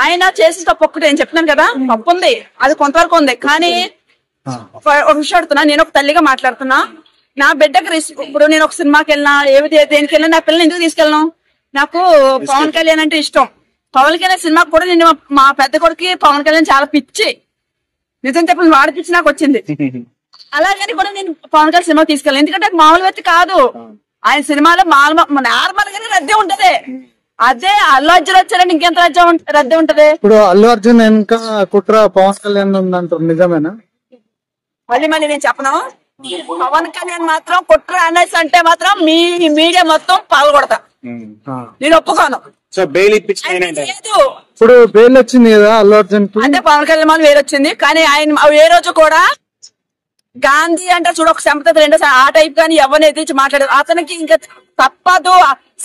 ఆయన చేసిన తప్పు ఒక్కటి నేను చెప్తున్నాను కదా, తప్పు ఉంది, అది కొంతవరకు ఉంది. కానీ ఒక విషయం అడుగుతున్నా, నేను ఒక తల్లిగా మాట్లాడుతున్నా. నా బిడ్డకి ఇప్పుడు నేను ఒక సినిమాకి వెళ్ళినా దేనికి వెళ్ళినా నా పిల్లల్ని ఎందుకు తీసుకెళ్ళను? నాకు పవన్ కళ్యాణ్ అంటే ఇష్టం. పవన్ కళ్యాణ్ సినిమాకి కూడా నేను మా పెద్ద కొడుకు పవన్ కళ్యాణ్ చాలా పిచ్చి, నిజం చెప్పిన వాడి పిచ్చి నాకు వచ్చింది. అలాగని కూడా నేను పవన్ కళ్యాణ్ సినిమా తీసుకెళ్ళాను, ఎందుకంటే మామూలు వ్యక్తి కాదు. ఆయన సినిమాలో నార్మల్ గానే రద్దీ ఉంటది. అదే అల్లు అర్జున్ వచ్చారని ఇంకెంత రద్దీ ఉంటది. ఇప్పుడు అల్లు అర్జున్ ఇంకా కుట్ర పవన్ కళ్యాణ్ ఉందంటారు, నిజమేనా? మళ్ళీ నేను చెప్పను, పవన్ కళ్యాణ్ మాత్రం కుట్ర అనేసి అంటే మాత్రం మీ మీడియా మొత్తం పాల్గొడతా, నేను ఒప్పుకోను. ఇప్పుడు బెయిల్ వచ్చింది కదా అల్లు అర్జున్ అంటే పవన్ కళ్యాణ్ వేరు వచ్చింది, కానీ ఆయన ఏ రోజు కూడా గాంధీ అంటే చూడ ఒక సంపద రెండో ఆ టైప్ కానీ ఎవరిని ఎదిరించి మాట్లాడారు. అతనికి ఇంకా తప్పదు,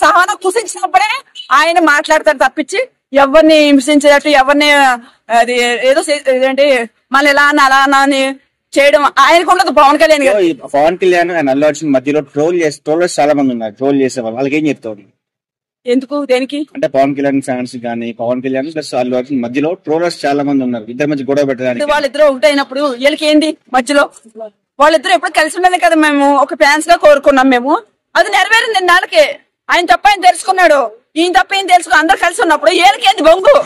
సహనం కుసించినప్పుడే ఆయన మాట్లాడతారు తప్పించి ఎవరిని హింసించేటట్టు ఎవరిని అది ఏదో ఏంటి మళ్ళీ ఎలా అన్న అలా అన్న అని చేయడం ఆయనకు ఉండదు. పవన్ కళ్యాణ్ అండ్ అల్లు అర్జున్ మధ్యలో ట్రోలర్స్ చాలా మంది ఉన్నారు, ట్రోల్ చేసేవాళ్ళు. వాళ్ళకి ఏం చెప్తావు? ఎందుకు దేనికి అంటే పవన్ కళ్యాణ్ ఫ్యాన్స్ కానీ పవన్ కళ్యాణ్ ప్లస్ అల్లు అర్జున్ మధ్యలో ట్రోలర్స్ చాలా మంది ఉన్నారు, ఇద్దరి మధ్య గొడవ పెట్టడానికి. వాళ్ళిద్దరు ఒకటైనప్పుడు వీళ్ళకి ఏంది మధ్యలో? వాళ్ళిద్దరు ఎప్పుడు కలిసి ఉండాలి కదా, మేము ఒక ఫ్యాన్స్ గా కోరుకున్నాం, మేము అది నెరవేరింది నాళ్ళకి. ఆయన తప్ప ఆయన తెలుసుకున్నాడు, ఈయన తప్ప ఈయన తెలుసుకుని అందరు కలిసి ఉన్నప్పుడు వీళ్ళకి ఏంది బొంగు?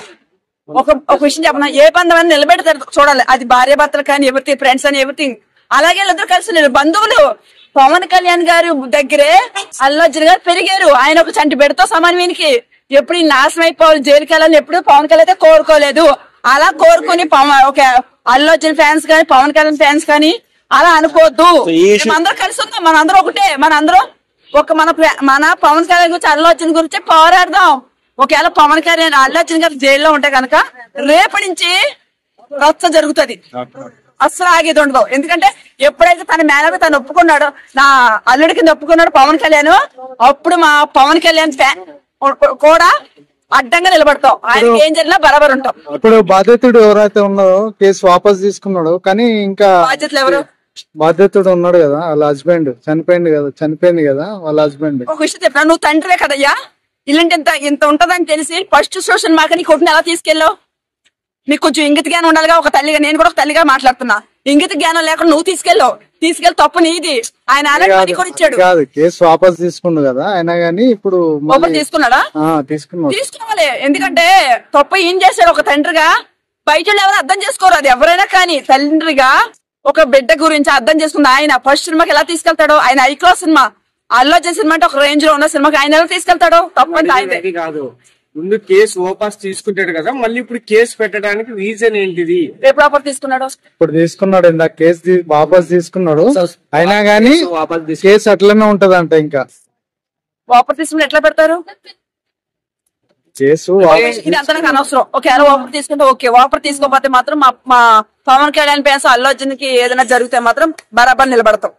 ఒక విషయం చెప్పనా, ఏ బంధం అని నిలబెడతారు చూడాలి, అది భార్య భర్తలు కానీ ఎవరిథింగ్ ఫ్రెండ్స్ అని ఎవ్రీథింగ్. అలాగే వీళ్ళిద్దరు కలిసి ఉన్నారు బంధువులు. పవన్ కళ్యాణ్ గారి దగ్గరే అల్లు అర్జున్ గారు పెరిగారు, ఆయన ఒక చంటి బిడ్డతో సమానం. వీనికి ఎప్పుడు నాశనం అయిపోవాలి జైలుకి వెళ్ళాలని ఎప్పుడు పవన్ కళ్యాణ్ అయితే కోరుకోలేదు. అలా కోరుకుని ఒక అల్లు అర్జున్ ఫ్యాన్స్ కానీ పవన్ కళ్యాణ్ ఫ్యాన్స్ కానీ అలా అనుకోవద్దు. అందరూ కలిసి ఉందాం, మనందరం ఒకటే, మనందరం ఒక మన పవన్ కళ్యాణ్ గురించి అల్లు అర్జున్ గురించి పోరాడదాం. ఒకవేళ పవన్ కళ్యాణ్ అల్లు అర్జున్ గారు జైల్లో ఉంటే కనుక రేపటి నుంచి రచ్చ జరుగుతుంది, అస్సలు ఆగేది ఉండదు. ఎందుకంటే ఎప్పుడైతే తన మేనకు తను ఒప్పుకున్నాడో, నా అల్లుడి కింద ఒప్పుకున్నాడు పవన్ కళ్యాణ్, అప్పుడు మా పవన్ కళ్యాణ్ ఫ్యాన్ కూడా అడ్డంగా నిలబడతాం, ఆయనకి ఏం జరిగినా బరాబర్ ఉంటాం. ఇప్పుడు బాధితుడు ఎవరైతే ఉన్నారో కేసు వాపస్ తీసుకున్నాడు, కానీ ఇంకా బాధ్యతలు ఎవరు? బాధితుడు ఉన్నాడు కదా, వాళ్ళ హస్బెండ్ చనిపోయింది కదా వాళ్ళ హస్బెండ్. ఒక విషయం చెప్పినా, నువ్వు తండ్రివే కదయ్యా, ఇలాంటి ఇంత ఉంటదని తెలిసి ఫస్ట్ సోషల్ మాక నీ కొట్టుని ఎలా తీసుకెళ్ళావు? నీకు కొంచెం ఇంగిత జ్ఞానం ఉండాలిగా, ఒక తల్లిగా. నేను కూడా ఒక తల్లిగా మాట్లాడుతున్నా, ఇంగిత జ్ఞానం లేకుండా నువ్వు తీసుకెళ్ళి తప్పు నీది. ఆయన కూడా ఇచ్చాడు, కేసు వాపస్ తీసుకున్నాడు కదా ఆయన, గానీ ఇప్పుడు వాపస్ తీసుకున్నాడా? తీసుకోవాలి, ఎందుకంటే తప్పు ఏం చేశాడు ఒక తండ్రిగా. బయట ఎవరు అర్థం చేసుకోరు, అది ఎవరైనా కానీ తండ్రిగా ఒక బిడ్డ గురించి అర్థం చేసుకుంది. ఆయన ఫస్ట్ సినిమాకి ఎలా తీసుకెళ్తాడు? ఆయన high class cinema, Allu Arjun cinema అంటే ఒక రేంజ్ లో ఉన్న సినిమాకి ఆయన ఎలా తీసుకెళ్తాడు? తప్పండి ఆయన కాదు. ముందు కేసు వాపస్ తీసుకుంటాడు కదా, మళ్ళీ ఇప్పుడు కేసు పెట్టడానికి రీజన్ ఏంటిది? ఎప్పుడు వాపస్ తీసుకున్నాడు? ఇప్పుడు తీసుకున్నాడు, ఇందాక కేసు వాపస్ తీసుకున్నాడు. అయినా గానీ కేసు అట్లనే ఉంటదంట. ఇంకా వాపస్ తీసుకుని ఎట్లా పెడతారు కేసు? ఇది అంతా నాకు అనవసరం. ఒకవేళ వాపర్ తీసుకుంటే ఓకే, వాపర్ తీసుకోకపోతే మాత్రం మా పవన్ కళ్యాణ్ ఫ్యాన్స్ అల్లు అర్జున్ కి ఏదైనా జరిగితే మాత్రం బరాబర్ నిలబడతాం.